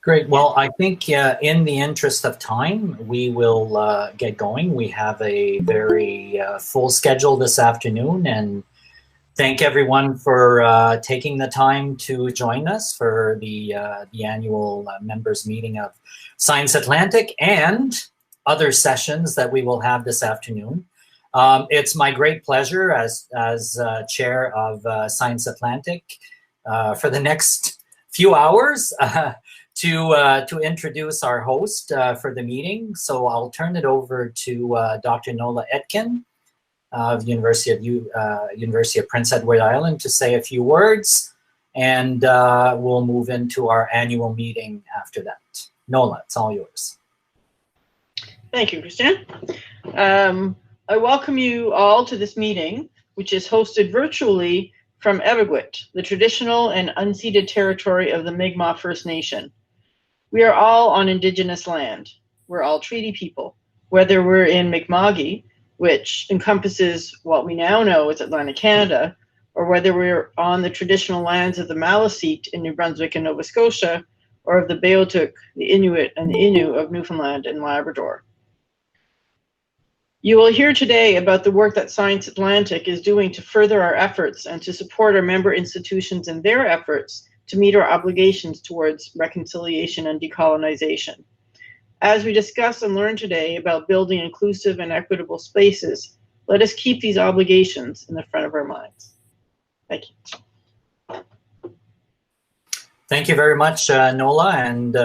Great. Well, I think in the interest of time, we will get going. We have a very full schedule this afternoon, and thank everyone for taking the time to join us for the annual members meeting of Science Atlantic and other sessions that we will have this afternoon. It's my great pleasure as chair of Science Atlantic for the next few hours to introduce our host for the meeting. So I'll turn it over to Dr. Nola Etkin of the University of Prince Edward Island to say a few words, and we'll move into our annual meeting after that. Nola, it's all yours. Thank you, Christian. I welcome you all to this meeting, which is hosted virtually from Evaguit, the traditional and unceded territory of the Mi'kmaq First Nation. We are all on Indigenous land. We're all treaty people, whether we're in Mi'kma'ki, which encompasses what we now know as Atlantic Canada, or whether we're on the traditional lands of the Maliseet in New Brunswick and Nova Scotia, or of the Beothuk, the Inuit, and the Innu of Newfoundland and Labrador. You will hear today about the work that Science Atlantic is doing to further our efforts and to support our member institutions in their efforts to meet our obligations towards reconciliation and decolonization. As we discuss and learn today about building inclusive and equitable spaces, let us keep these obligations in the front of our minds. Thank you. Thank you very much, Nola, and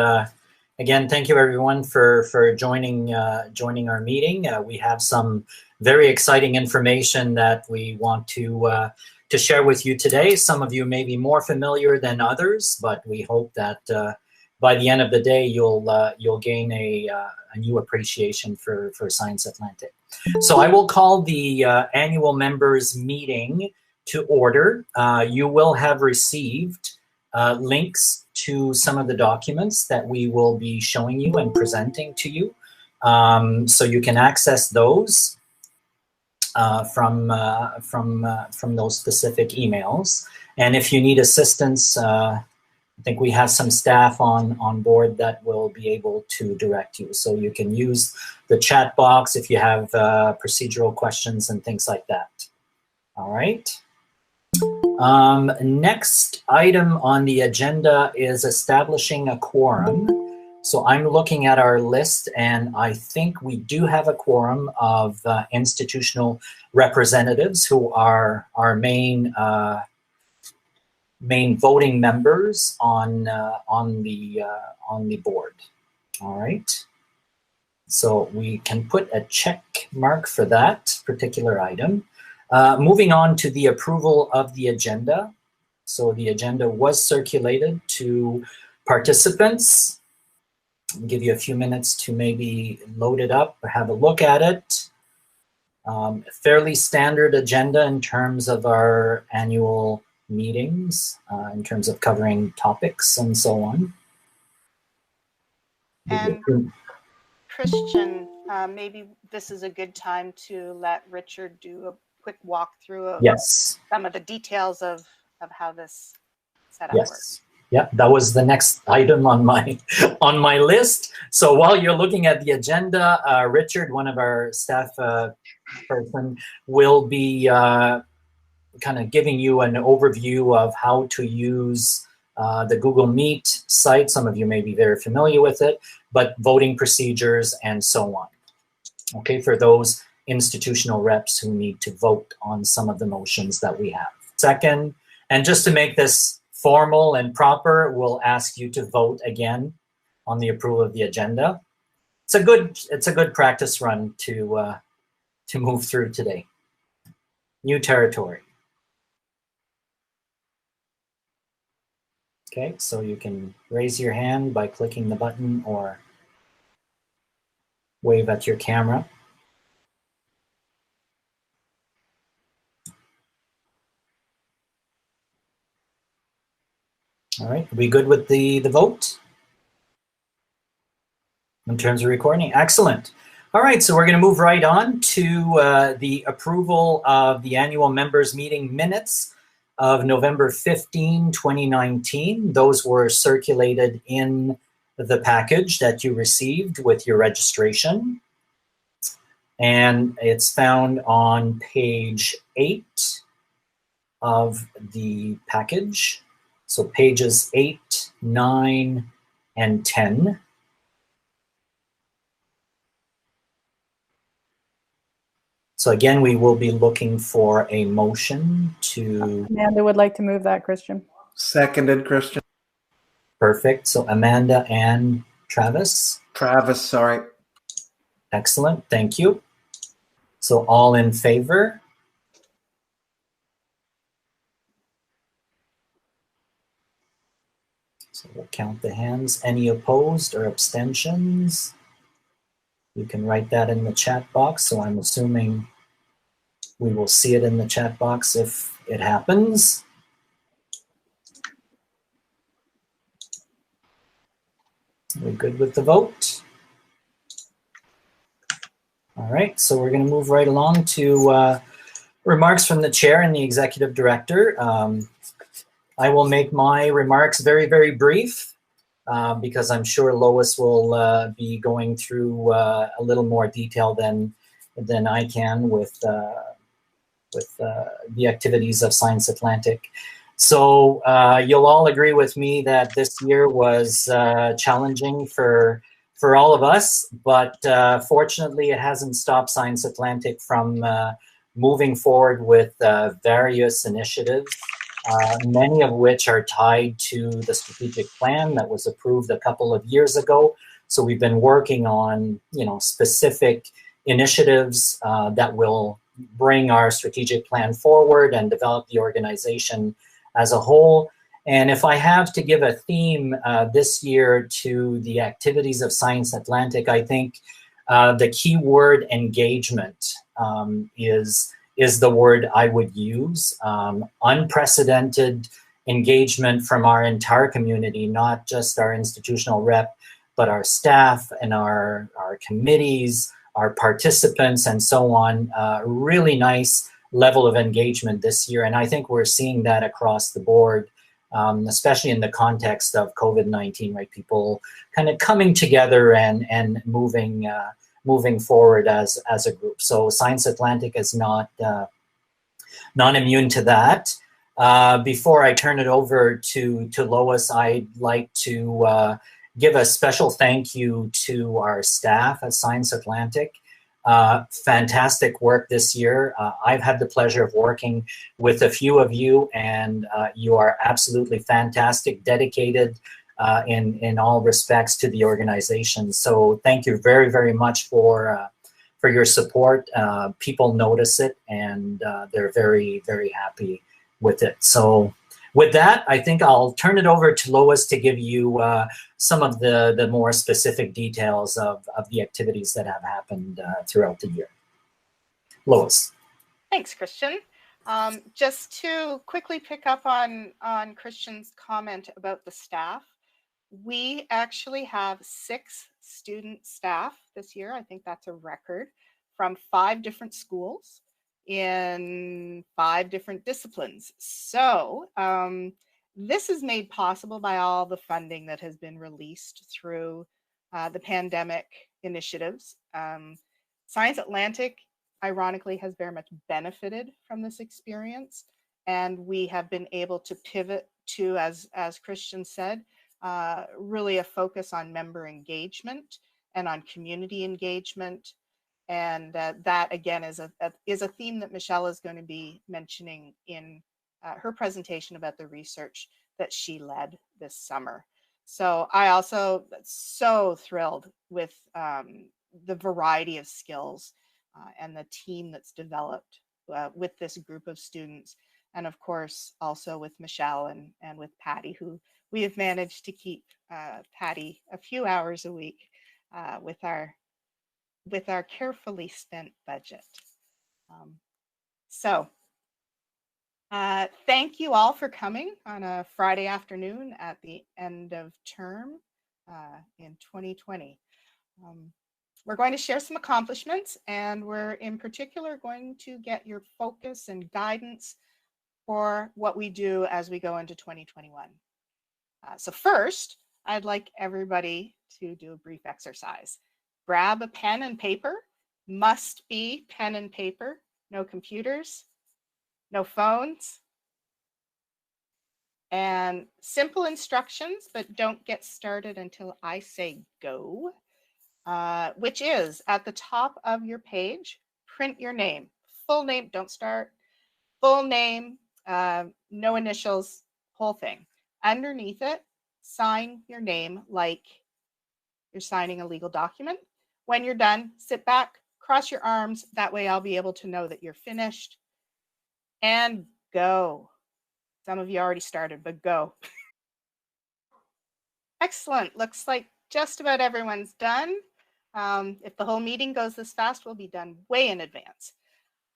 again, thank you everyone for joining our meeting. We have some very exciting information that we want to share with you today. Some of you may be more familiar than others, but we hope that by the end of the day, you'll gain a new appreciation for Science Atlantic. So I will call the annual members meeting to order. You will have received links to some of the documents that we will be showing you and presenting to you. So you can access those from those specific emails. And if you need assistance, I think we have some staff on board that will be able to direct you. So you can use the chat box if you have procedural questions and things like that. All right. Next item on the agenda is establishing a quorum. So I'm looking at our list, and I think we do have a quorum of institutional representatives who are our main voting members on the board. All right. So we can put a check mark for that particular item. Moving on to the approval of the agenda. So the agenda was circulated to participants. I'll give you a few minutes to maybe load it up or have a look at it. Fairly standard agenda in terms of our annual meetings, in terms of covering topics and so on. And Christian, maybe this is a good time to let Richard do a quick walkthrough of some of the details of how this setup works. Yeah, that was the next item on my list. So while you're looking at the agenda, Richard, one of our staff person, will be kind of giving you an overview of how to use the Google Meet site. Some of you may be very familiar with it, but voting procedures and so on. Okay, for those institutional reps who need to vote on some of the motions that we have. Second, and just to make this formal and proper, we'll ask you to vote again on the approval of the agenda. It's a good practice run to move through today. New territory. Okay, so you can raise your hand by clicking the button or wave at your camera. All right, are we good with the vote? In terms of recording, excellent. All right, so we're gonna move right on to the approval of the annual members meeting minutes of November 15, 2019. Those were circulated in the package that you received with your registration. And it's found on page 8 of the package. So pages 8, 9, and 10. So again, we will be looking for a motion to... Amanda would like to move that, Christian. Seconded, Christian. Perfect. So Amanda and Travis. Travis, sorry. Excellent. Thank you. So all in favor? So we'll count the hands. Any opposed or abstentions? You can write that in the chat box. So I'm assuming we will see it in the chat box if it happens. Are we good with the vote? All right, so we're going to move right along to remarks from the chair and the executive director. I will make my remarks very, very brief because I'm sure Lois will be going through a little more detail than I can with the activities of Science Atlantic. So you'll all agree with me that this year was challenging for all of us, but fortunately it hasn't stopped Science Atlantic from moving forward with various initiatives, many of which are tied to the strategic plan that was approved a couple of years ago. So we've been working on, specific initiatives that will bring our strategic plan forward and develop the organization as a whole. And if I have to give a theme this year to the activities of Science Atlantic, I think the key word engagement is the word I would use. Unprecedented engagement from our entire community, not just our institutional rep, but our staff and our committees, our participants, and so on. Really nice level of engagement this year. And I think we're seeing that across the board, especially in the context of COVID-19, right? People kind of coming together and moving forward as a group. So Science Atlantic is not immune to that. Before I turn it over to Lois, I'd like to give a special thank you to our staff at Science Atlantic. Fantastic work this year. I've had the pleasure of working with a few of you, and you are absolutely fantastic, dedicated in all respects to the organization. So thank you very, very much for your support. People notice it, and they're very, very happy with it. So with that, I think I'll turn it over to Lois to give you some of the more specific details of the activities that have happened throughout the year. Lois. Thanks, Christian. Just to quickly pick up on Christian's comment about the staff, we actually have 6 student staff this year. I think that's a record, from 5 different schools in 5 different disciplines. So this is made possible by all the funding that has been released through the pandemic initiatives. Science Atlantic, ironically, has very much benefited from this experience, and we have been able to pivot to, as Christian said, really a focus on member engagement and on community engagement. And that, again, is a theme that Michelle is going to be mentioning in her presentation about the research that she led this summer. So I also so thrilled with the variety of skills and the team that's developed with this group of students. And of course, also with Michelle and with Patty, who we have managed to keep Patty a few hours a week with our carefully spent budget. Thank you all for coming on a Friday afternoon at the end of term in 2020. We're going to share some accomplishments, and we're in particular going to get your focus and guidance for what we do as we go into 2021. So first, I'd like everybody to do a brief exercise. Grab a pen and paper, must be pen and paper, no computers, no phones, and simple instructions, but don't get started until I say go, which is at the top of your page, print your name, full name, don't start, full name, no initials, whole thing. Underneath it, sign your name like you're signing a legal document. When you're done, sit back, cross your arms. That way I'll be able to know that you're finished. And go. Some of you already started, but go. Excellent. Looks like just about everyone's done. If the whole meeting goes this fast, we'll be done way in advance.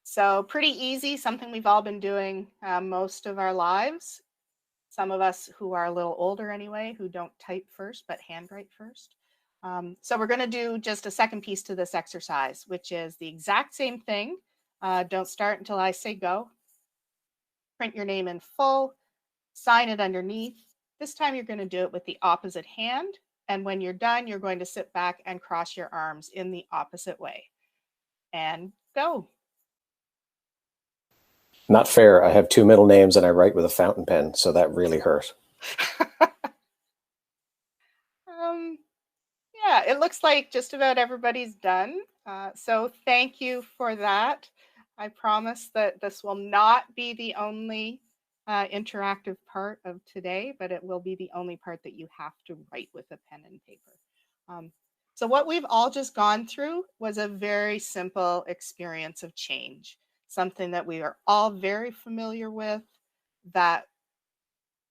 So pretty easy, something we've all been doing most of our lives. Some of us who are a little older anyway, who don't type first, but handwrite first. So we're going to do just a second piece to this exercise, which is the exact same thing. Don't start until I say go. Print your name in full, sign it underneath. This time you're going to do it with the opposite hand. And when you're done, you're going to sit back and cross your arms in the opposite way. And go. Not fair. I have two middle names and I write with a fountain pen, so that really hurt. Yeah, it looks like just about everybody's done. So thank you for that. I promise that this will not be the only interactive part of today, but it will be the only part that you have to write with a pen and paper. So what we've all just gone through was a very simple experience of change, something that we are all very familiar with, that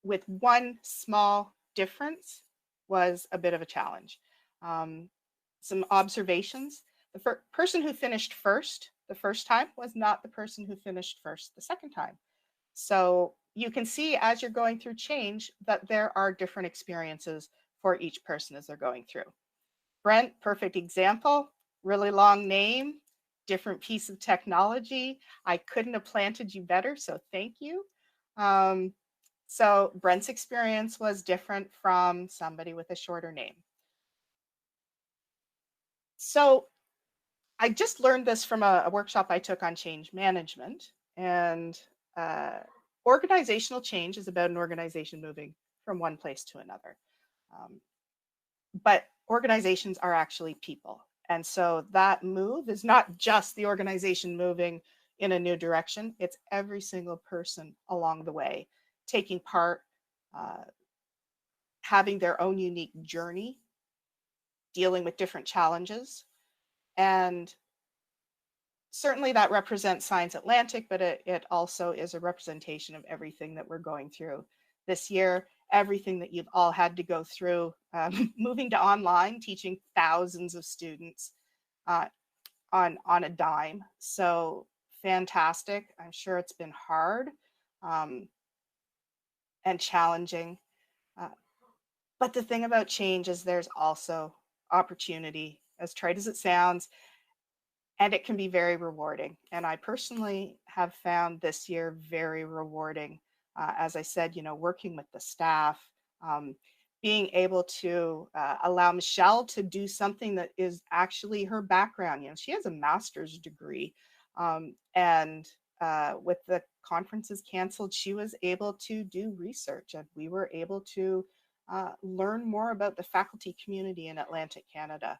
with one small difference was a bit of a challenge. Some observations. The person who finished first the first time was not the person who finished first the second time. So you can see as you're going through change that there are different experiences for each person as they're going through. Brent, perfect example, really long name, different piece of technology. I couldn't have planted you better, so thank you. So Brent's experience was different from somebody with a shorter name. So I just learned this from a workshop I took on change management, and organizational change is about an organization moving from one place to another. But organizations are actually people. And so that move is not just the organization moving in a new direction, it's every single person along the way taking part, having their own unique journey, dealing with different challenges. And certainly that represents Science Atlantic, but it also is a representation of everything that we're going through this year, everything that you've all had to go through, moving to online, teaching thousands of students on a dime. So fantastic. I'm sure it's been hard and challenging. But the thing about change is there's also opportunity, as trite as it sounds, and it can be very rewarding. And I personally have found this year very rewarding. As I said, working with the staff, being able to allow Michelle to do something that is actually her background. She has a master's degree, and with the conferences canceled, she was able to do research, and we were able to learn more about the faculty community in Atlantic Canada.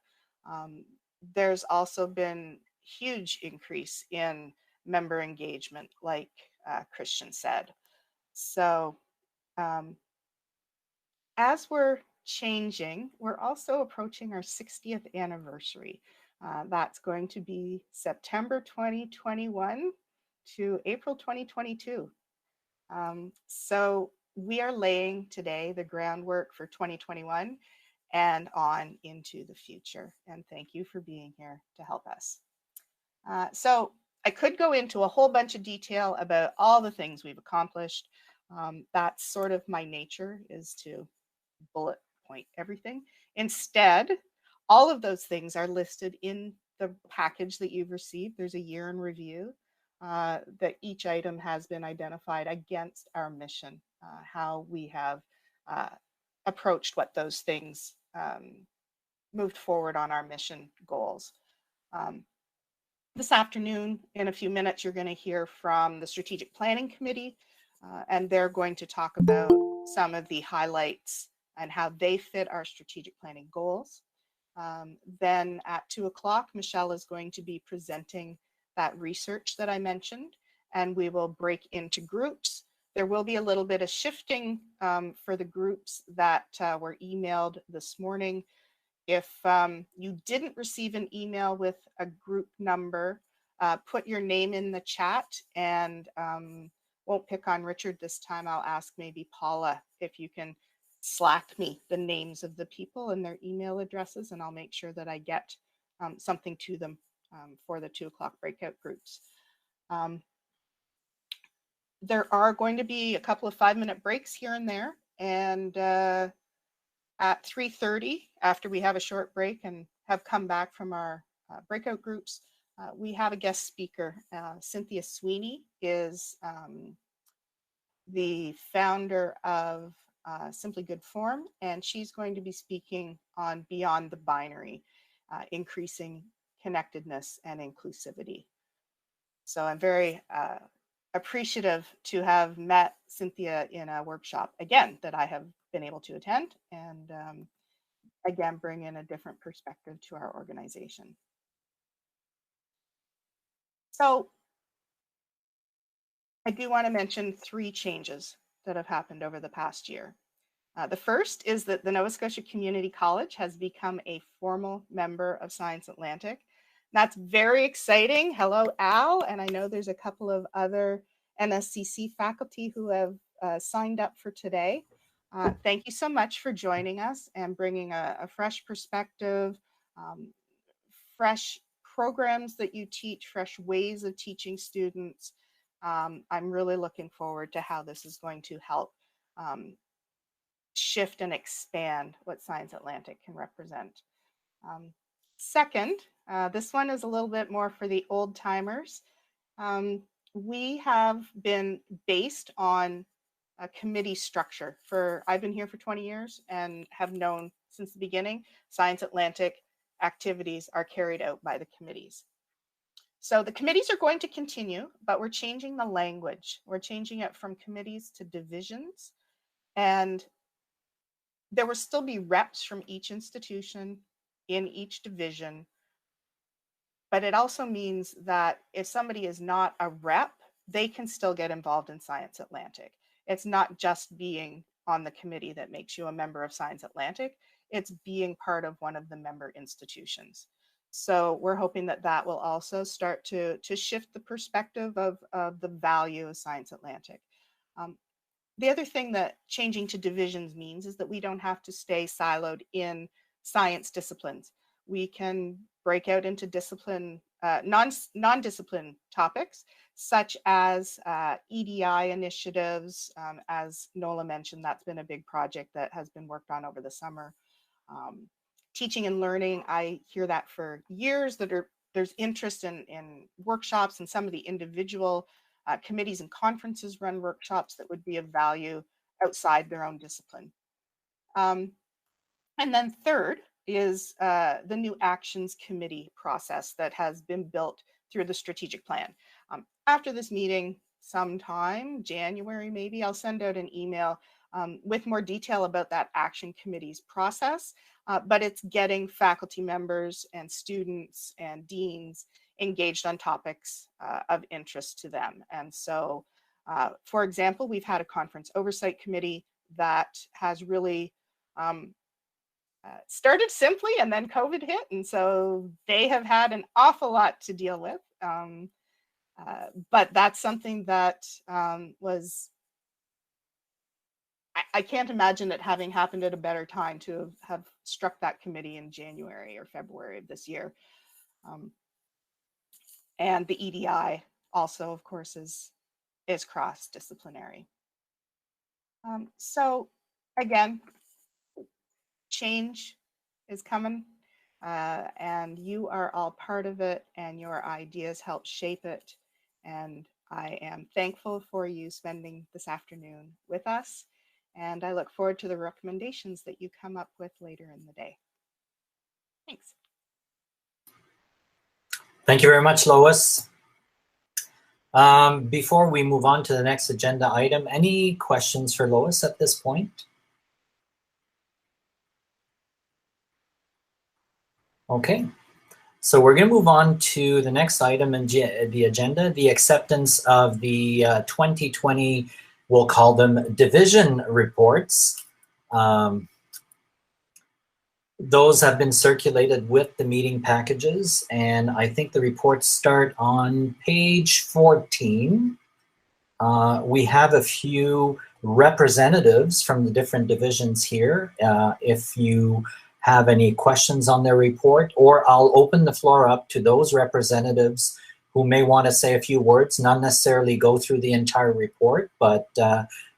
There's also been huge increase in member engagement, like Christian said. So as we're changing, we're also approaching our 60th anniversary. That's going to be September 2021 to April 2022. So we are laying today the groundwork for 2021 and on into the future. And thank you for being here to help us. So I could go into a whole bunch of detail about all the things we've accomplished. That's sort of my nature, is to bullet point everything. Instead, all of those things are listed in the package that you've received. There's a year in review that each item has been identified against our mission, how we have approached what those things moved forward on our mission goals. This afternoon, in a few minutes, you're going to hear from the Strategic Planning Committee, and they're going to talk about some of the highlights and how they fit our strategic planning goals. Then at 2 o'clock, Michelle is going to be presenting that research that I mentioned, and we will break into groups. There will be a little bit of shifting for the groups that were emailed this morning. If you didn't receive an email with a group number, put your name in the chat, and won't pick on Richard this time. I'll ask maybe Paula if you can Slack me the names of the people and their email addresses, and I'll make sure that I get something to them for the 2 o'clock breakout groups. There are going to be a couple of 5-minute breaks here and there, and at 3:30, after we have a short break and have come back from our breakout groups, we have a guest speaker. Cynthia Sweeney is the founder of Simply Good Form, and she's going to be speaking on Beyond the Binary, increasing connectedness and inclusivity. So I'm very appreciative to have met Cynthia in a workshop, again, that I have been able to attend, and again, bring in a different perspective to our organization. So I do want to mention 3 changes that have happened over the past year. The first is that the Nova Scotia Community College has become a formal member of Science Atlantic. That's very exciting. Hello, Al, and I know there's a couple of other NSCC faculty who have signed up for today. Thank you so much for joining us and bringing a fresh perspective, fresh programs that you teach, fresh ways of teaching students. I'm really looking forward to how this is going to help shift and expand what Science Atlantic can represent. Second, this one is a little bit more for the old timers. We have been based on a committee structure I've been here for 20 years and have known since the beginning, Science Atlantic activities are carried out by the committees. So the committees are going to continue, but we're changing the language. We're changing it from committees to divisions, and there will still be reps from each institution in each division, but it also means that if somebody is not a rep, they can still get involved in Science Atlantic. It's not just being on the committee that makes you a member of Science Atlantic, it's being part of one of the member institutions. So we're hoping that that will also start to shift the perspective of the value of Science Atlantic. The other thing that changing to divisions means is that we don't have to stay siloed in science disciplines. We can break out into discipline, non-discipline topics, such as EDI initiatives. As Nola mentioned, that's been a big project that has been worked on over the summer. Teaching and learning, I hear that for years, that there's interest in workshops, and some of the individual committees and conferences run workshops that would be of value outside their own discipline. And then third is the new actions committee process that has been built through the strategic plan. After this meeting, sometime January maybe, I'll send out an email with more detail about that action committee's process, but it's getting faculty members and students and deans engaged on topics of interest to them. And so, for example, we've had a conference oversight committee that has really started simply, and then COVID hit, and so they have had an awful lot to deal with. But that's something that was, I can't imagine it having happened at a better time to have struck that committee in January or February of this year. And the EDI also, of course, is cross-disciplinary. So again, change is coming, and you are all part of it, and your ideas help shape it. And I am thankful for you spending this afternoon with us. And I look forward to the recommendations that you come up with later in the day. Thanks. Thank you very much, Lois. Before we move on to the next agenda item, any questions for Lois at this point? Okay, so we're going to move on to the next item in the agenda, the acceptance of the 2020, we'll call them division reports. Those have been circulated with the meeting packages, and I think the reports start on page 14. We have a few representatives from the different divisions here. If you have any questions on their report, or I'll open the floor up to those representatives who may want to say a few words, not necessarily go through the entire report, but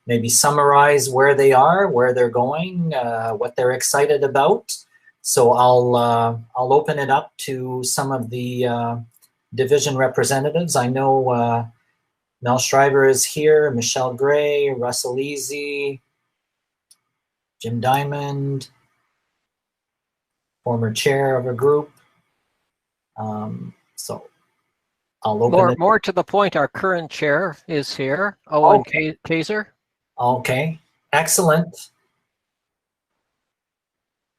maybe summarize where they are, where they're going, what they're excited about. So I'll open it up to some of the division representatives. I know Mel Schreiber is here, Michelle Gray, Russell Easy, Jim Diamond, former chair of a group. So I'll open it. More to the point, our current chair is here, Owen Kaiser. Okay, excellent.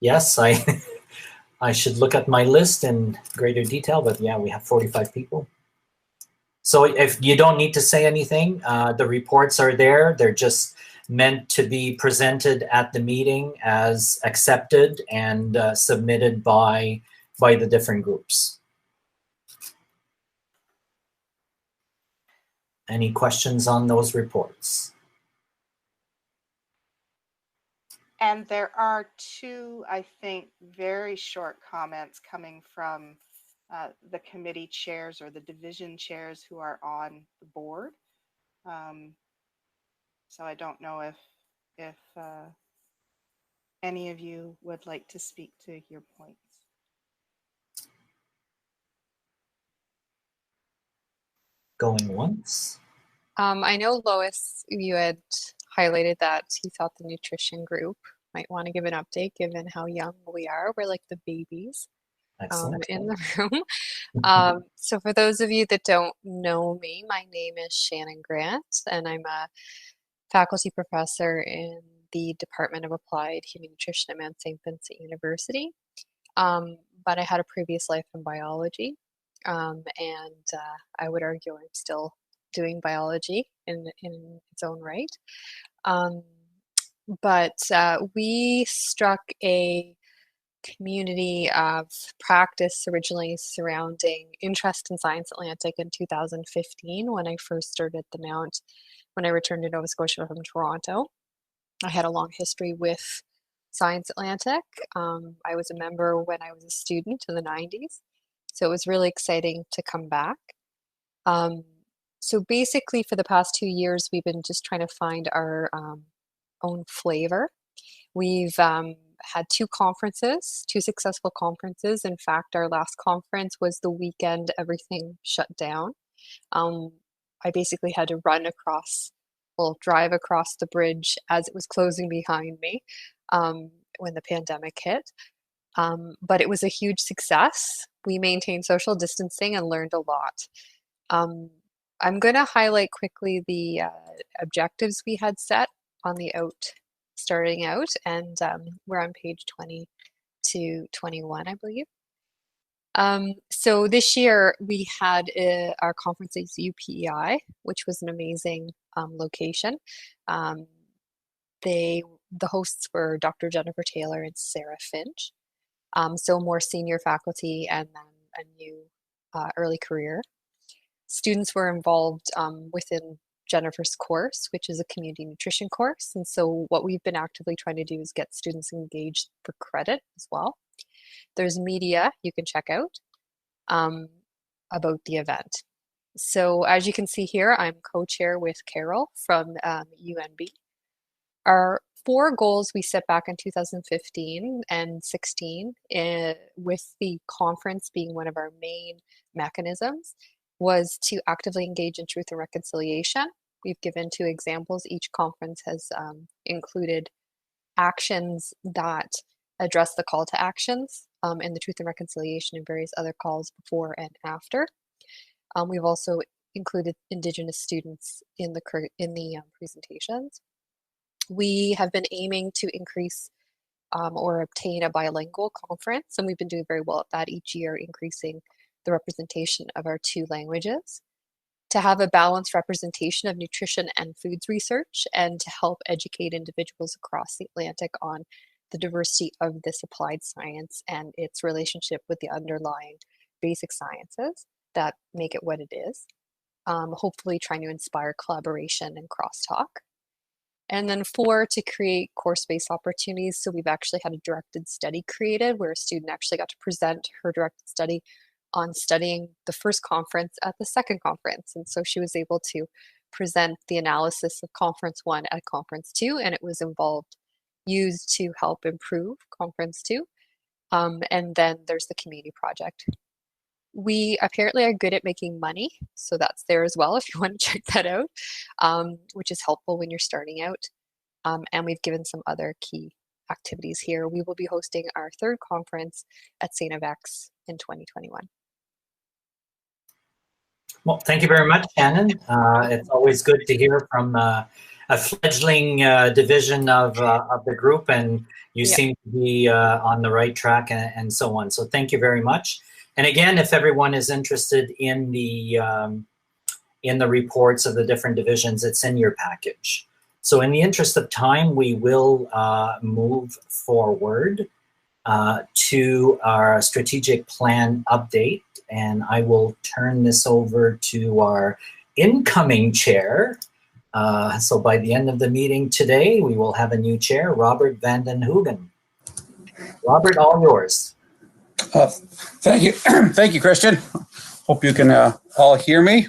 Yes, I should look at my list in greater detail, but yeah, we have 45 people. So if you don't need to say anything, the reports are there. They're just meant to be presented at the meeting as accepted and submitted by the different groups. Any questions on those reports? And there are two, I think, very short comments coming from the committee chairs or the division chairs who are on the board. So I don't know if any of you would like to speak to your points. Going once. I know, Lois, you had highlighted that you thought the nutrition group might want to give an update given how young we are. We're like the babies in the room. So for those of you that don't know me, my name is Shannon Grant, and I'm a faculty professor in the Department of Applied Human Nutrition at Mount St. Vincent University. But I had a previous life in biology, and I would argue I'm still doing biology in its own right. But we struck a community of practice originally surrounding interest in Science Atlantic in 2015 when I first started the Mount, when I returned to Nova Scotia from Toronto. I had a long history with Science Atlantic. I was a member when I was a student in the 90s, so it was really exciting to come back. So basically for the past 2 years, we've been just trying to find our own flavor. We've had two successful conferences. In fact, our last conference was the weekend everything shut down. I basically had to drive across the bridge as it was closing behind me when the pandemic hit. But it was a huge success. We maintained social distancing and learned a lot. I'm going to highlight quickly the objectives we had set on the starting out, and we're on page 20 to 21, I believe. So this year we had our conference at UPEI, which was an amazing location. The hosts were Dr. Jennifer Taylor and Sarah Finch, so more senior faculty and then a new early career. Students were involved within Jennifer's course, which is a community nutrition course. And so what we've been actively trying to do is get students engaged for credit as well. There's media you can check out about the event. So as you can see here, I'm co-chair with Carol from UNB. Our 4 goals we set back in 2015 and 16, with the conference being one of our main mechanisms, was to actively engage in truth and reconciliation, We've given 2 examples. Each conference has included actions that address the call to actions and the Truth and Reconciliation and various other calls before and after. We've also included Indigenous students in the presentations. We have been aiming to increase or obtain a bilingual conference, and we've been doing very well at that each year, increasing the representation of our 2 languages. To have a balanced representation of nutrition and foods research, and to help educate individuals across the Atlantic on the diversity of this applied science and its relationship with the underlying basic sciences that make it what it is. Hopefully trying to inspire collaboration and crosstalk. And then 4, to create course-based opportunities. So we've actually had a directed study created where a student actually got to present her directed study on studying the first conference at the second conference. And so she was able to present the analysis of conference 1 at conference 2, and it was used to help improve conference 2. And then there's the community project. We apparently are good at making money, so that's there as well if you want to check that out, which is helpful when you're starting out. And we've given some other key activities here. We will be hosting our 3rd conference at St. FX in 2021. Well, thank you very much, Shannon. It's always good to hear from a fledgling division of the group, and you seem to be on the right track and so on. So thank you very much. And again, if everyone is interested in the reports of the different divisions, it's in your package. So in the interest of time, we will move forward to our strategic plan update. And I will turn this over to our incoming chair. So by the end of the meeting today, we will have a new chair, Robert Vanden Heugen. Robert, all yours. Thank you. Thank you, Christian. Hope you can all hear me.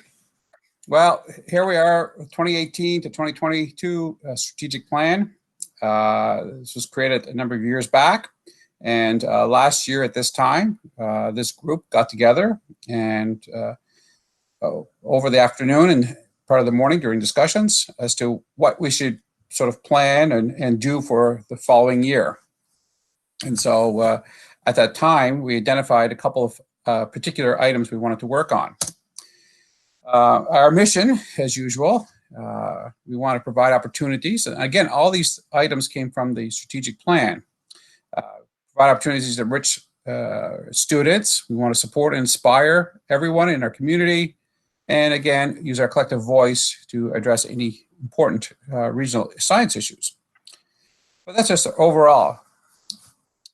Well, here we are, 2018 to 2022 strategic plan. This was created a number of years back. And last year at this time, this group got together and over the afternoon and part of the morning during discussions as to what we should sort of plan and do for the following year. And so at that time, we identified a couple of particular items we wanted to work on. Our mission, as usual, we want to provide opportunities. And again, all these items came from the strategic plan. Provide opportunities to enrich students. We want to support and inspire everyone in our community. And again, use our collective voice to address any important regional science issues. But that's just overall.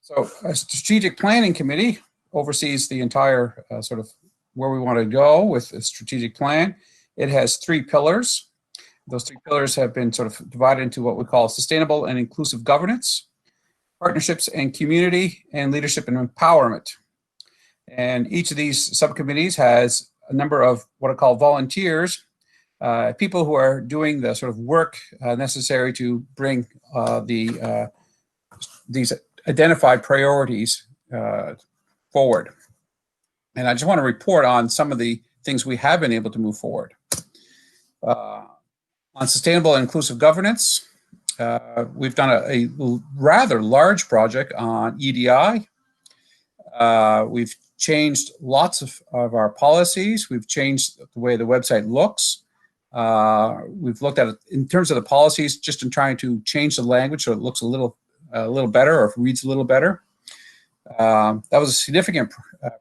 So a strategic planning committee oversees the entire sort of where we want to go with the strategic plan. It has 3 pillars. Those 3 pillars have been sort of divided into what we call sustainable and inclusive governance, partnerships and community, and leadership and empowerment. And each of these subcommittees has a number of what I call volunteers, people who are doing the sort of work necessary to bring these identified priorities forward. And I just want to report on some of the things we have been able to move forward. On sustainable and inclusive governance, we've done a rather large project on EDI. We've changed lots of our policies. We've changed the way the website looks. We've looked at it in terms of the policies, just in trying to change the language so it looks a little better or reads a little better. That was a significant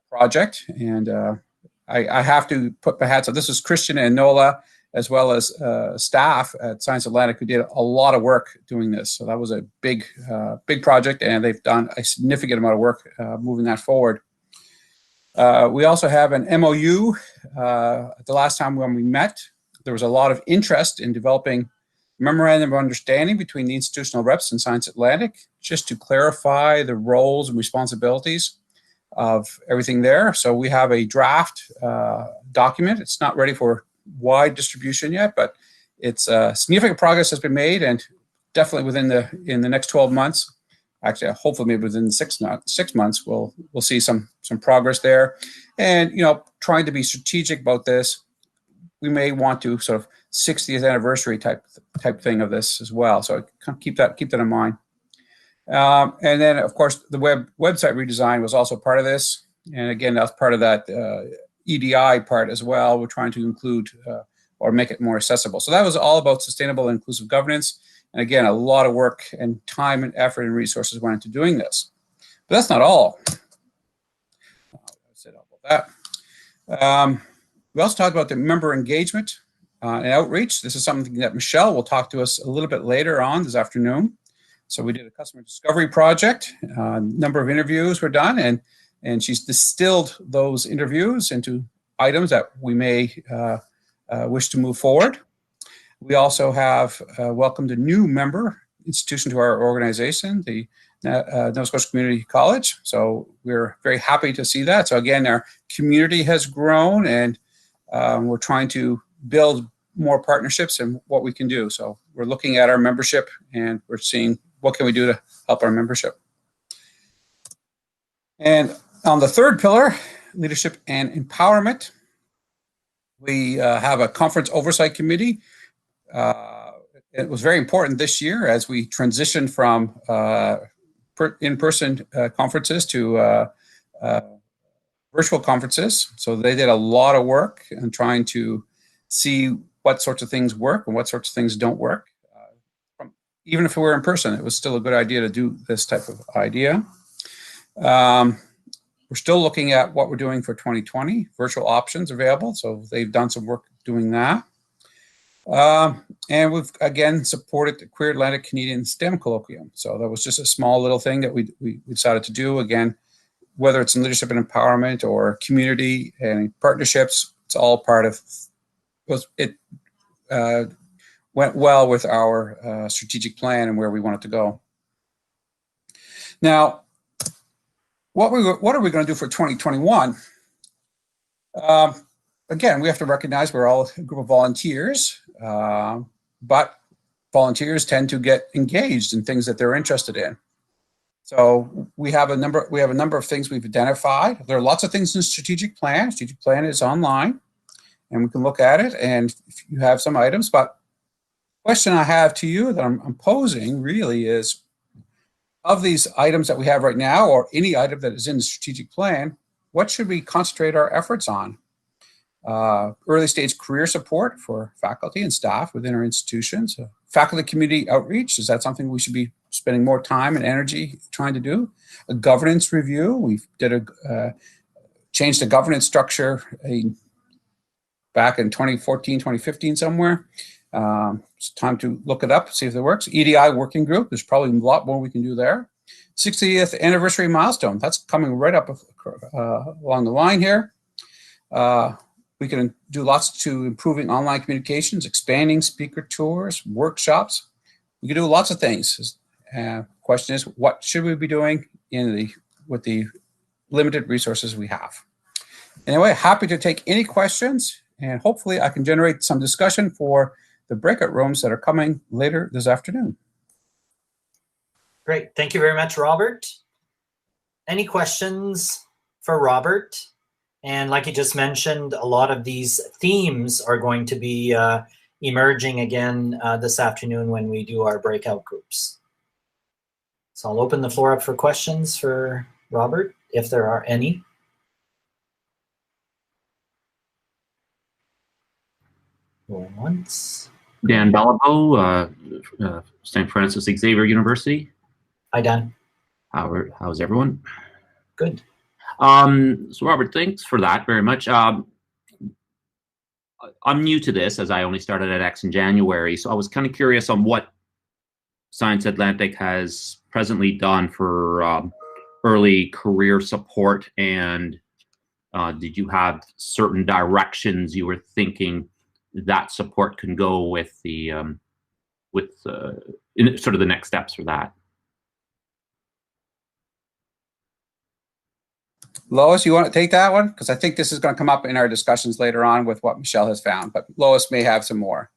project, and I have to put my hats on. This was Christian and Nola, as well as staff at Science Atlantic, who did a lot of work doing this. So that was a big project, and they've done a significant amount of work moving that forward. We also have an MOU. The last time when we met, there was a lot of interest in developing memorandum of understanding between the institutional reps and Science Atlantic, just to clarify the roles and responsibilities of everything there. So we have a draft document. It's not ready for wide distribution yet, but it's significant progress has been made, and definitely in the next 12 months, actually hopefully maybe within 6 months, we'll see some progress there. And trying to be strategic about this, we may want to sort of 60th anniversary type thing of this as well. So keep that in mind. And then, of course, the website redesign was also part of this. And again, that's part of that EDI part as well. We're trying to include or make it more accessible. So that was all about sustainable and inclusive governance. And again, a lot of work and time and effort and resources went into doing this. But that's not all. I said all about that. We also talked about the member engagement and outreach. This is something that Michelle will talk to us a little bit later on this afternoon. So we did a customer discovery project. A number of interviews were done, and she's distilled those interviews into items that we may wish to move forward. We also have welcomed a new member institution to our organization, the Nova Scotia Community College. So we're very happy to see that. So again, our community has grown, and we're trying to build more partnerships and what we can do. So we're looking at our membership, and we're seeing what can we do to help our membership. And on the third pillar, leadership and empowerment, we have a conference oversight committee. It was very important this year as we transitioned from in-person conferences to virtual conferences. So they did a lot of work in trying to see what sorts of things work and what sorts of things don't work. Even if we were in person, it was still a good idea to do this type of idea. We're still looking at what we're doing for 2020, virtual options available. So they've done some work doing that. And we've, again, supported the Queer Atlantic Canadian STEM Colloquium. So that was just a small little thing that we decided to do. Again, whether it's in leadership and empowerment or community and partnerships, it's all part of it. Went well with our strategic plan and where we want it to go. Now, what are we going to do for 2021? Again, we have to recognize we're all a group of volunteers, but volunteers tend to get engaged in things that they're interested in. So we have a number of things we've identified. There are lots of things in the strategic plan. Strategic plan is online, and we can look at it. And if you have some items, but the question I have to you that I'm posing really is, of these items that we have right now, or any item that is in the strategic plan, what should we concentrate our efforts on? Early stage career support for faculty and staff within our institutions. Faculty community outreach, is that something we should be spending more time and energy trying to do? A governance review, we did changed the governance structure back in 2014, 2015 somewhere. It's time to look it up, see if it works. EDI working group, there's probably a lot more we can do there. 60th anniversary milestone, that's coming right up along the line here. We can do lots to improving online communications, expanding speaker tours, workshops. We can do lots of things. Question is, what should we be doing with the limited resources we have? Anyway, happy to take any questions, and hopefully I can generate some discussion for the breakout rooms that are coming later this afternoon. Great. Thank you very much, Robert. Any questions for Robert? And like you just mentioned, a lot of these themes are going to be emerging again this afternoon when we do our breakout groups. So I'll open the floor up for questions for Robert, if there are any. Going once. Dan Balibo, St. Francis Xavier University. Hi, Dan. How's everyone? Good. So Robert, thanks for that very much. I'm new to this, as I only started at X in January, so I was kind of curious on what Science Atlantic has presently done for early career support, and did you have certain directions you were thinking that support can go with the in sort of the next steps for that? Lois, you want to take that one? Because I think this is going to come up in our discussions later on with what Michelle has found, but Lois may have some more.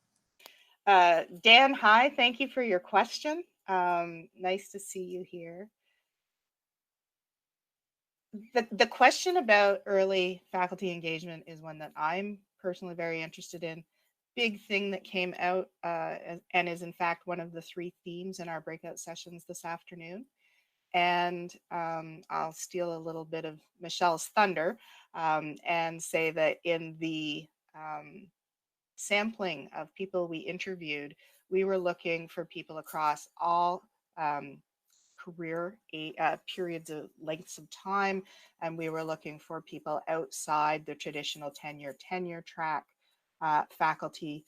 Dan, hi, thank you for your question. Nice to see you here. The question about early faculty engagement is one that I'm personally very interested in. Big thing that came out and is in fact one of the 3 themes in our breakout sessions this afternoon. And I'll steal a little bit of Michelle's thunder and say that in the sampling of people we interviewed, we were looking for people across all career periods of lengths of time, and we were looking for people outside the traditional tenure track, faculty,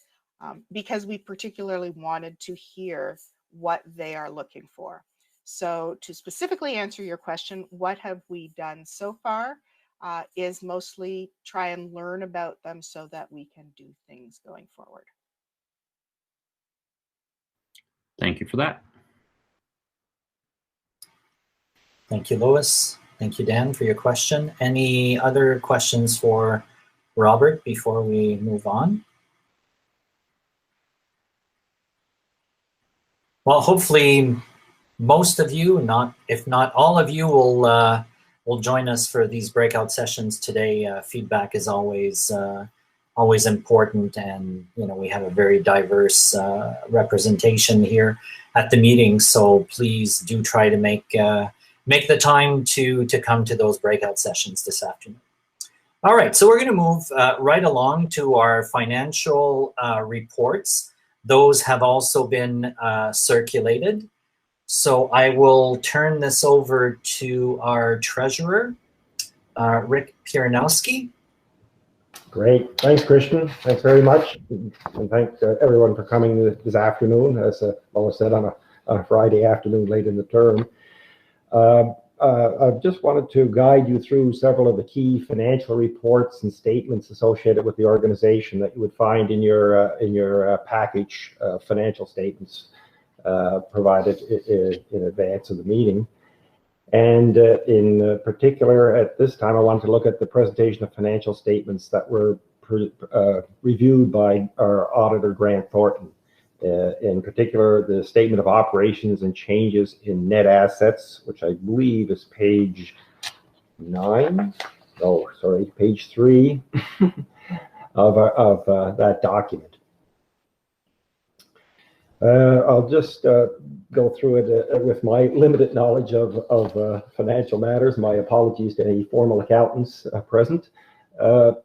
because we particularly wanted to hear what they are looking for. So to specifically answer your question, what have we done so far is mostly try and learn about them so that we can do things going forward. Thank you for that. Thank you, Lois. Thank you, Dan, for your question. Any other questions for Robert before we move on? Well, hopefully most of you, if not all of you, will join us for these breakout sessions today. Feedback is always important, and we have a very diverse representation here at the meeting. So please do try to make the time to come to those breakout sessions this afternoon. All right, so we're going to move right along to our financial reports. Those have also been circulated. So I will turn this over to our treasurer, Rick Piernowski. Great. Thanks, Christian. Thanks very much. And thanks everyone for coming this afternoon, as Lois said, on a Friday afternoon late in the term. I just wanted to guide you through several of the key financial reports and statements associated with the organization that you would find in your package financial statements provided in advance of the meeting. And in particular, at this time, I wanted to look at the presentation of financial statements that were reviewed by our auditor, Grant Thornton. In particular, the statement of operations and changes in net assets, which I believe is page 9. Oh, sorry, page 3 of that document. I'll just go through it with my limited knowledge of financial matters. My apologies to any formal accountants present.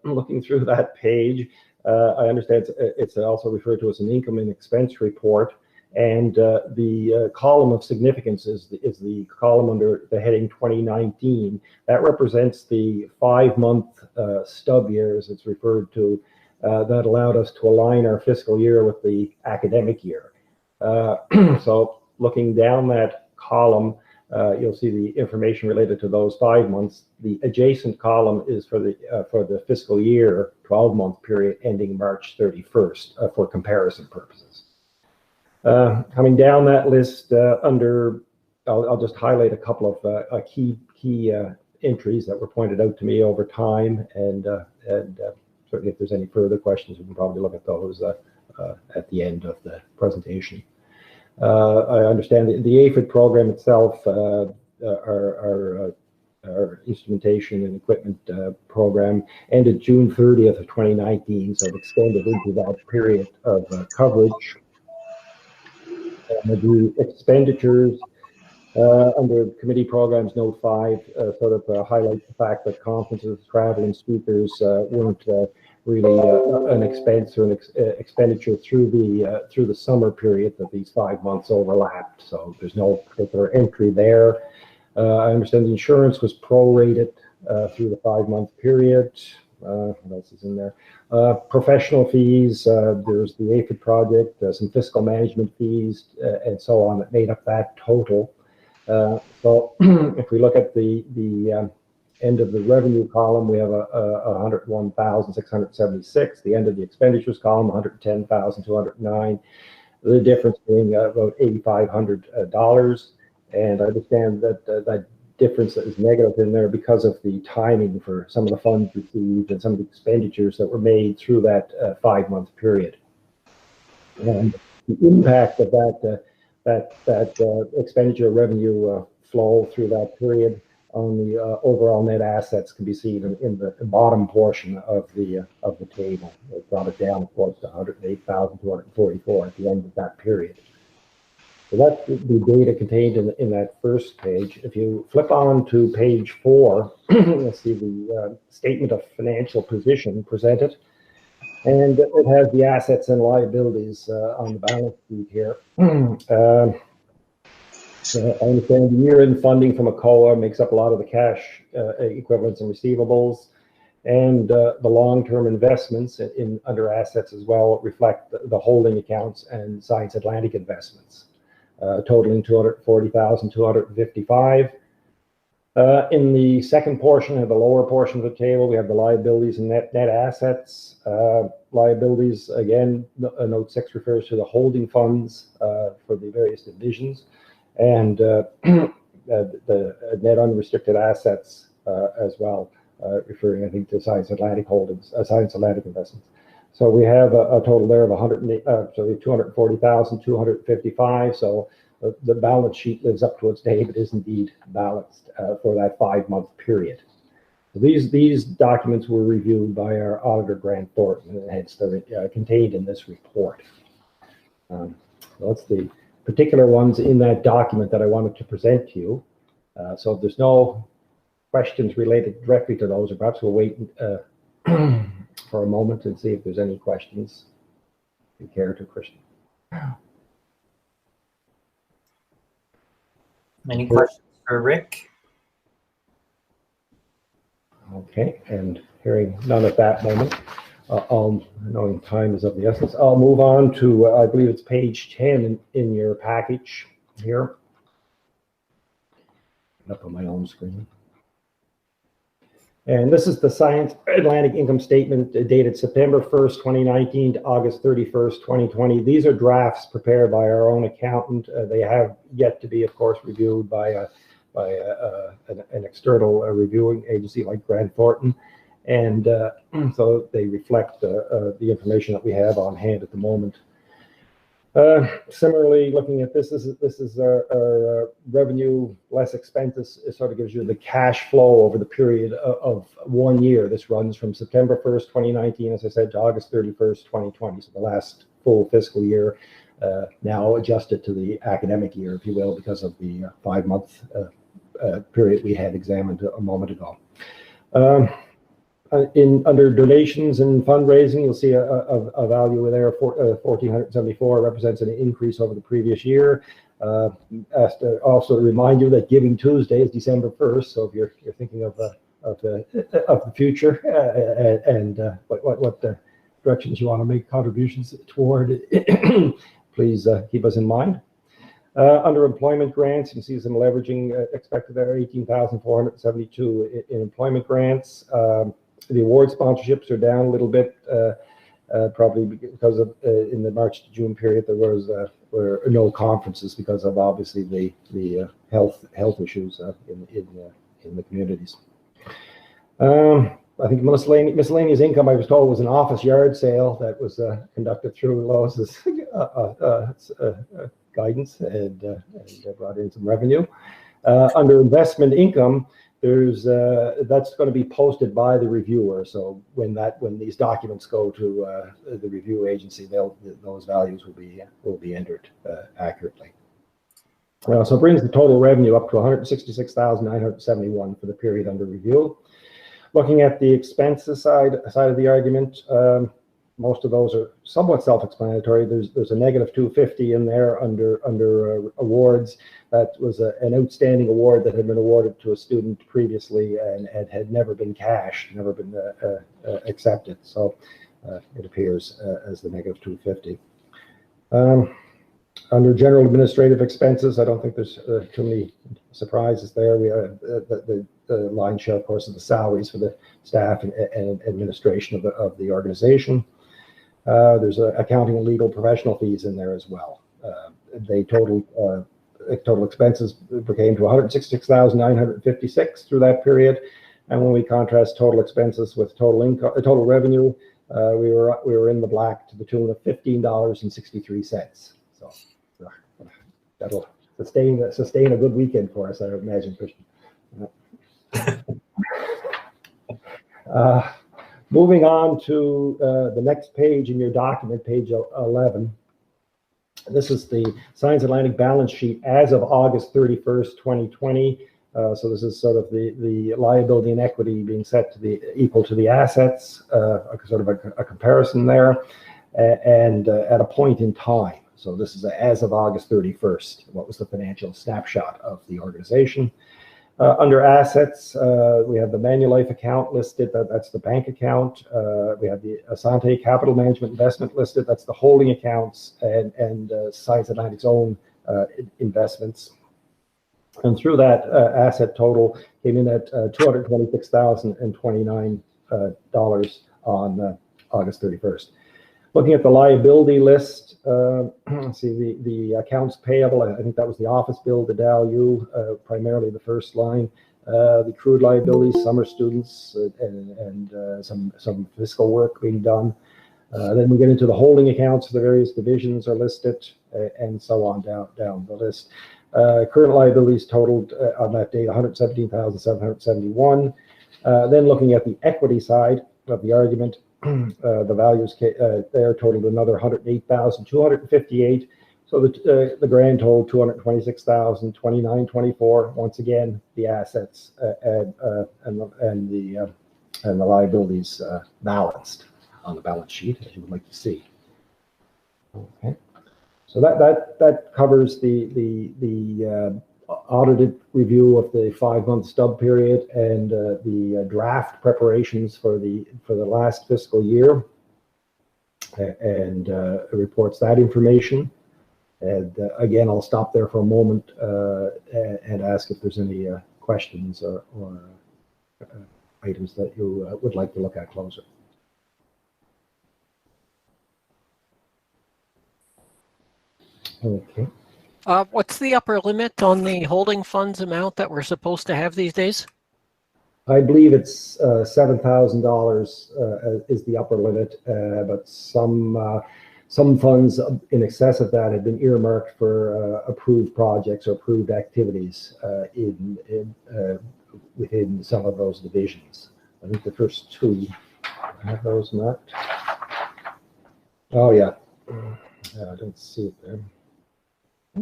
Looking through that page, I understand it's also referred to as an income and expense report, and the column of significance is the column under the heading 2019. That represents the 5-month stub year, as it's referred to, that allowed us to align our fiscal year with the academic year. So looking down that column, you'll see the information related to those 5 months. The adjacent column is for the fiscal year 12-month period ending March 31st for comparison purposes. Coming down that list, I'll just highlight a couple of key entries that were pointed out to me over time, and certainly if there's any further questions, we can probably look at those at the end of the presentation. I understand the APHID program itself, our instrumentation and equipment program, ended June 30th of 2019, so it extended into that period of coverage. The expenditures under committee programs note 5 sort of highlight the fact that conferences, travel, and speakers weren't really an expense or an expenditure through the summer period that these 5 months overlapped. So there's no particular entry there. I understand the insurance was prorated through the 5-month period. What else is in there? Professional fees, there's the APHID project, some fiscal management fees, and so on that made up that total. So if we look at the end of the revenue column, we have a 101,676. The end of the expenditures column, 110,209. The difference being about $8,500. And I understand that that difference that is negative in there because of the timing for some of the funds received and some of the expenditures that were made through that 5-month period. And the impact of that expenditure revenue flow through that period on the overall net assets can be seen in the bottom portion of the table. It brought it down, of course, to 108,244 at the end of that period. So that's the data contained in that first page. If you flip on to page 4, you'll see the statement of financial position presented. And it has the assets and liabilities on the balance sheet here. So I understand the year-end funding from ACOA makes up a lot of the cash equivalents and receivables, and the long-term investments in under assets as well reflect the holding accounts and Science Atlantic investments, totaling 240,255. In the second portion, of the lower portion of the table, we have the liabilities and net assets. Liabilities, again, note 6 refers to the holding funds for the various divisions, and the net unrestricted assets as well, referring, I think, to Science Atlantic holdings, Science Atlantic investments. So we have a total there of 240,255. So the balance sheet lives up to its name. It is indeed balanced for that 5-month period. So these documents were reviewed by our auditor, Grant Thornton, and hence they're contained in this report. So that's the particular ones in that document that I wanted to present to you. So if there's no questions related directly to those, or perhaps we'll wait for a moment and see if there's any questions. If you care to, Christian. Any questions for Rick? Okay, and hearing none at that moment, knowing time is of the essence, I'll move on to, I believe it's page 10 in your package here. Up on my own screen. And this is the Science Atlantic income statement dated September 1st, 2019 to August 31st, 2020. These are drafts prepared by our own accountant. They have yet to be, of course, reviewed by an external reviewing agency like Grant Thornton. And so they reflect the information that we have on hand at the moment. Similarly, looking at this is our revenue less expenses. It sort of gives you the cash flow over the period of 1 year. This runs from September 1st, 2019, as I said, to August 31st, 2020. So the last full fiscal year, now adjusted to the academic year, if you will, because of the 5-month period we had examined a moment ago. Under donations and fundraising, you'll see a value there of 1,474, represents an increase over the previous year. Also to remind you that Giving Tuesday is December 1st, so if you're thinking of the future and what directions you want to make contributions toward, please keep us in mind. Under employment grants, you can see some leveraging expected there, 18,472 in employment grants. The award sponsorships are down a little bit, probably because of in the March to June period there were no conferences because of obviously the health issues in the communities. I think miscellaneous income, I was told, was an office yard sale that was conducted through Lois's guidance and brought in some revenue. Under investment income, there's that's going to be posted by the reviewer. So when these documents go to the review agency, those values will be entered accurately. So it brings the total revenue up to 166,971 for the period under review. Looking at the expenses side of the argument, most of those are somewhat self-explanatory. There's a negative 250 in there under awards. That was an outstanding award that had been awarded to a student previously and had never been cashed, never been accepted. So it appears as the negative 250. Under general administrative expenses, I don't think there's too many surprises there. We have the line share, of course, of the salaries for the staff and administration of the organization. There's accounting and legal professional fees in there as well. They total expenses came to 166,956 through that period, and when we contrast total expenses with total revenue, we were in the black to the tune of $15.63. So that'll sustain a good weekend for us, I imagine, Christian. Moving on to the next page in your document, page 11. This is the Science Atlantic balance sheet as of August 31st, 2020. So this is sort of the liability and equity being set to the equal to the assets, sort of a comparison there, and at a point in time. So this is as of August 31st. What was the financial snapshot of the organization? Under assets, we have the Manulife account listed. That's the bank account. We have the Asante Capital Management Investment listed. That's the holding accounts and Science Atlantic's own investments. And through that asset total came in at $226,029 on August 31st. Looking at the liability list, see the accounts payable. I think that was the office bill to Dow primarily the first line. The accrued liabilities, summer students, and some fiscal work being done. Then we get into the holding accounts. The various divisions are listed, and so on down the list. Current liabilities totaled on that date $117,771. Then looking at the equity side of the argument. The values there totaled another $108,258. So the grand total $226,029.24. Once again, the assets and the liabilities balanced on the balance sheet, as you would like to see. Okay, so that covers the audited review of the 5-month stub period and the draft preparations for the last fiscal year, and it reports that information. And again, I'll stop there for a moment and ask if there's any questions or items that you would like to look at closer. Okay. What's the upper limit on the holding funds amount that we're supposed to have these days? I believe it's $7,000 is the upper limit, but some funds in excess of that have been earmarked for approved projects or approved activities within some of those divisions. I think the first two have those marked. Oh yeah, I don't see it there. I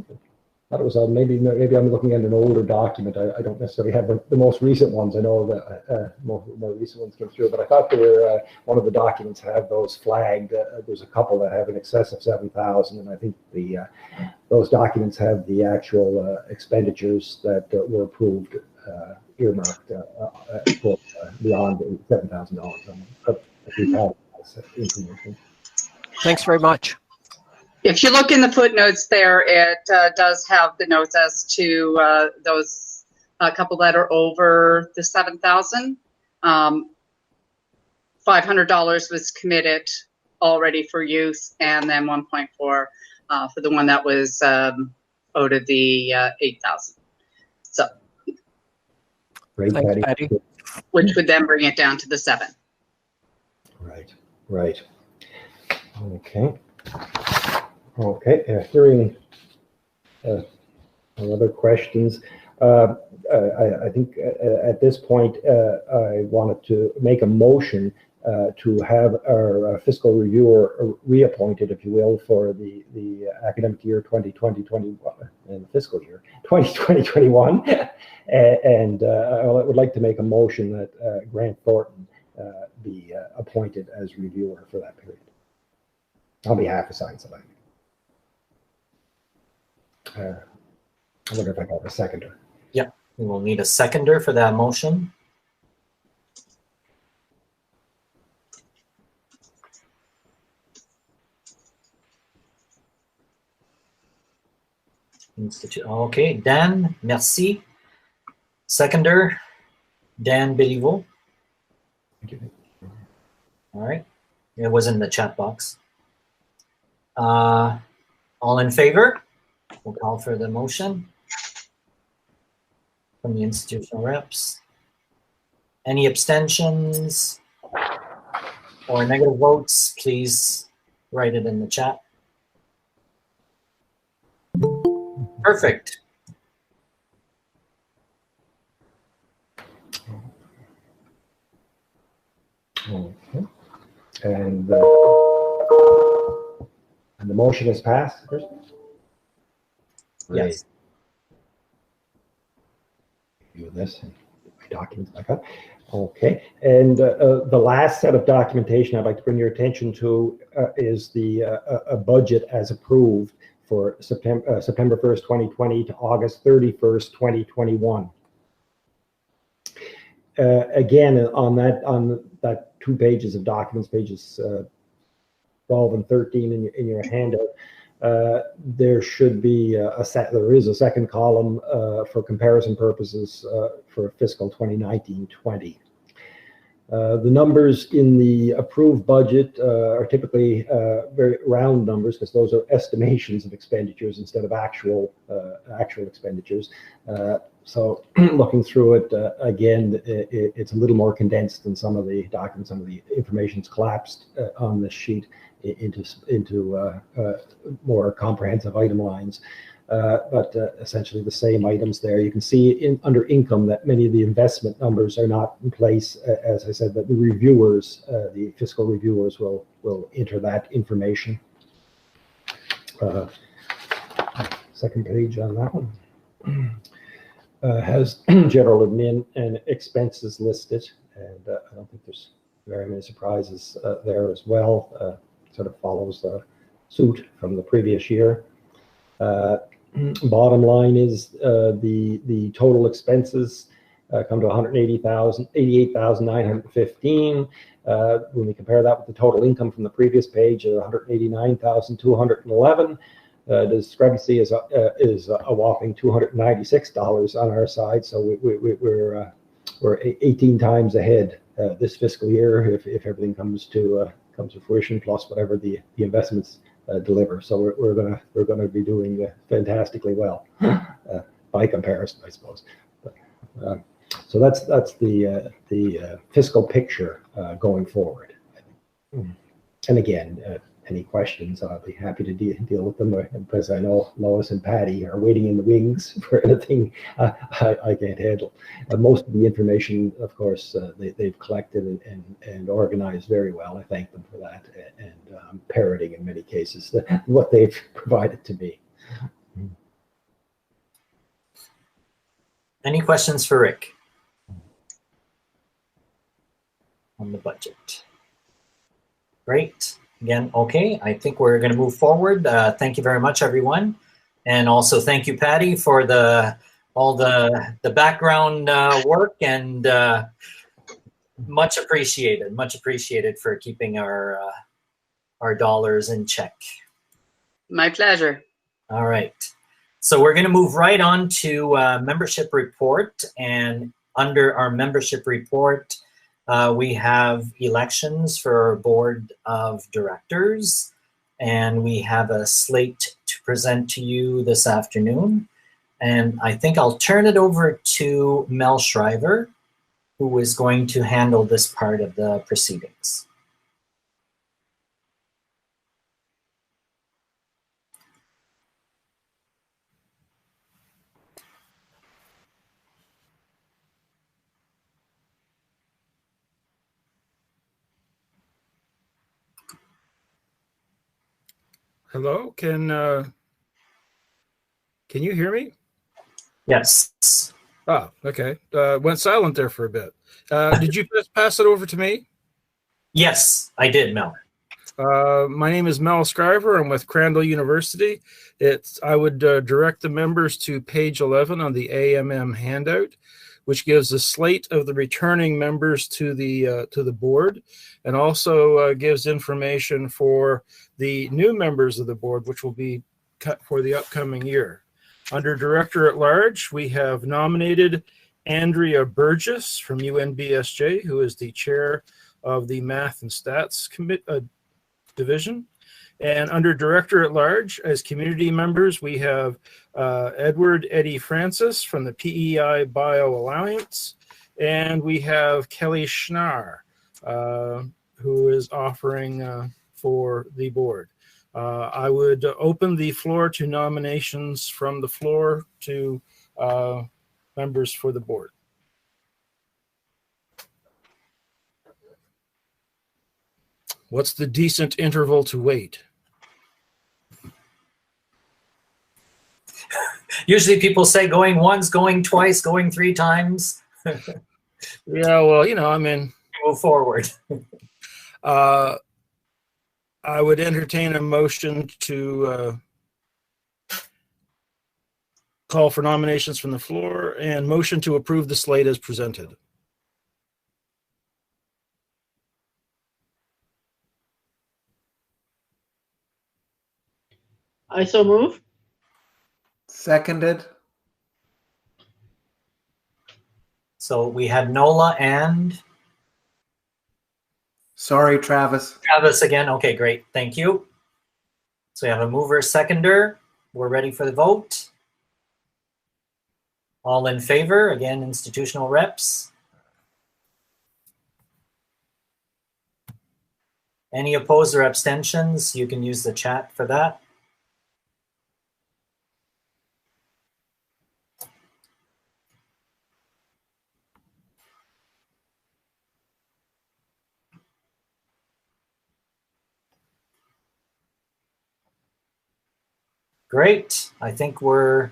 thought it was maybe I'm looking at an older document. I don't necessarily have the most recent ones. I know that more recent ones came through, but I thought there were one of the documents have those flagged. There's a couple that have in excess of 7,000, and I think those documents have the actual expenditures that were approved, earmarked for beyond $7,000. Information. Thanks very much. If you look in the footnotes there, it does have the notes as to those couple that are over the 7,000. $500 was committed already for use, and then 1.4 for the one that was owed at the 8,000. So, great, Patty. Which would then bring it down to the 7. Right. Okay. Hearing other questions. I think at this point I wanted to make a motion to have our fiscal reviewer reappointed, if you will, for the academic year 2020-21 and fiscal year 2020-21, and I would like to make a motion that Grant Thornton be appointed as reviewer for that period on behalf of Science Atlantic. I wonder if I got a seconder. Yep, we will need a seconder for that motion. Okay, Dan, merci. Seconder, Dan Béliveau. Thank you. All right, it was in the chat box. All in favor? We'll call for the motion from the institutional reps. Any abstentions or negative votes, please write it in the chat. Perfect. Okay. And the motion is passed, Chris? Yes. Do this and my documents back up. Okay. And the last set of documentation I'd like to bring your attention to is the a budget as approved for September 1st, 2020 to August 31st, 2021. Again, on that 2 pages of documents, pages 12 and 13 in your handout, there should be there is a second column for comparison purposes for fiscal 2019-20. The numbers in the approved budget are typically very round numbers because those are estimations of expenditures instead of actual expenditures. So looking through it again, it's a little more condensed than some of the documents. Some of the information's collapsed on this sheet into more comprehensive item lines. But essentially the same items there. You can see under income that many of the investment numbers are not in place. As I said, that the reviewers, the fiscal reviewers will enter that information. Second page on that one has general admin and expenses listed, and I don't think there's very many surprises there as well. Sort of follows suit from the previous year. Bottom line is the total expenses come to $188,915. When we compare that with the total income from the previous page of $189,211, the discrepancy is a whopping $296 on our side. So we're 18 times ahead this fiscal year if everything comes to fruition, plus whatever the investments deliver. So we're gonna be doing fantastically well by comparison, I suppose. But, so that's the fiscal picture going forward. And again, any questions, I'll be happy to deal with them, because I know Lois and Patty are waiting in the wings for anything I can't handle. Most of the information, of course, they've collected and organized very well. I thank them for that, and parroting in many cases what they've provided to me. Any questions for Rick on the budget? Great. Again, okay, I think we're going to move forward. Thank you very much, everyone. And also thank you, Patty, for all the background work, and much appreciated for keeping our dollars in check. My pleasure. All right. So we're going to move right on to membership report, and under our membership report, we have elections for our board of directors, and we have a slate to present to you this afternoon. And I think I'll turn it over to Mel Shriver, who is going to handle this part of the proceedings. Hello, can you hear me? Yes. Oh, okay. Went silent there for a bit. Did you just pass it over to me? Yes, I did, Mel. My name is Mel Scriver. I'm with Crandall University. I would direct the members to page 11 on the AMM handout, which gives a slate of the returning members to the board, and also gives information for the new members of the board, which will be cut for the upcoming year. Under Director at Large, we have nominated Andrea Burgess from UNBSJ, who is the chair of the Math and Stats Division. And under Director at Large, as community members, we have Edward Eddie Francis from the PEI Bio Alliance, and we have Kelly Schnarr, who is offering for the board. I would open the floor to nominations from the floor to members for the board. What's the decent interval to wait? Usually people say going once, going twice, going 3 times. Yeah, well, you know, I mean, move forward. I would entertain a motion to call for nominations from the floor and motion to approve the slate as presented. I so move. Seconded. So we had Nola and Sorry, Travis. Travis again. Okay, great. Thank you. So we have a mover, seconder. We're ready for the vote. All in favor, again, institutional reps. Any opposed or abstentions? You can use the chat for that. Great. I think we're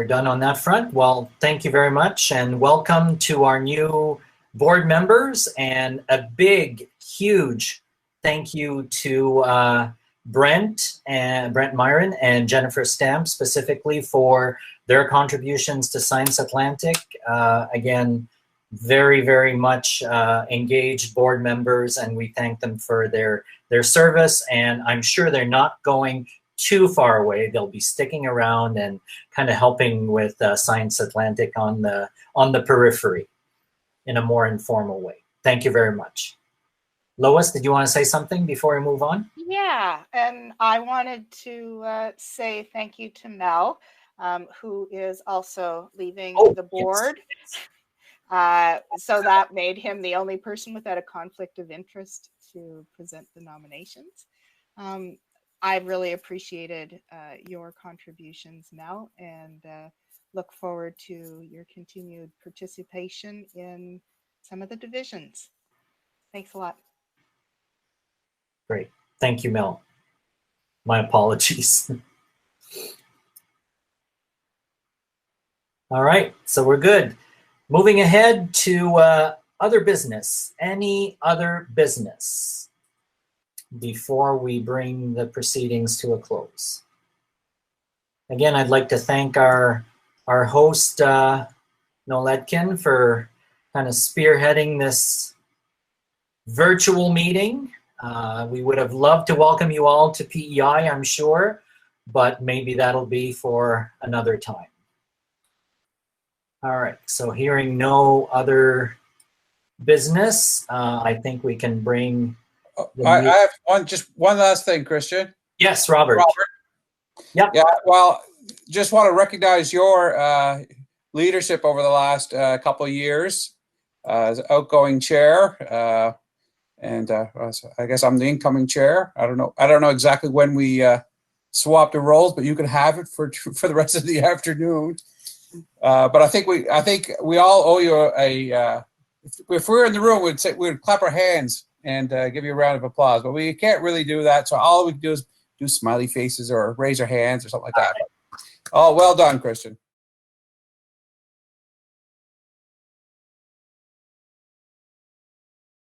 done on that front. Well, thank you very much and welcome to our new board members, and a big, huge thank you to Brent Myron and Jennifer Stamp specifically for their contributions to Science Atlantic. Again, very, very much engaged board members, and we thank them for their service, and I'm sure they're not going too far away. They'll be sticking around and kind of helping with Science Atlantic on the periphery in a more informal way. Thank you very much. Lois, did you want to say something before we move on? Yeah, and I wanted to say thank you to Mel, who is also leaving the board. Yes. So that made him the only person without a conflict of interest to present the nominations. I really appreciated your contributions, Mel, and look forward to your continued participation in some of the divisions. Thanks a lot. Great. Thank you, Mel. My apologies. All right, so we're good. Moving ahead to other business. Any other business before we bring the proceedings to a close? Again, I'd like to thank our host, Noel Etkin, for kind of spearheading this virtual meeting. We would have loved to welcome you all to PEI, I'm sure, but maybe that'll be for another time. All right, so hearing no other business, I think we can bring... I have just one last thing, Christian. Yes, Robert. Yep. Yeah, well, just want to recognize your leadership over the last couple of years as outgoing chair. And I guess I'm the incoming chair. I don't know exactly when we swap the roles, but you can have it for the rest of the afternoon. But I think we all owe you a. If we were in the room, we'd clap our hands and give you a round of applause. But we can't really do that. So all we can do is do smiley faces or raise our hands or something like that. Oh, well done, Christian.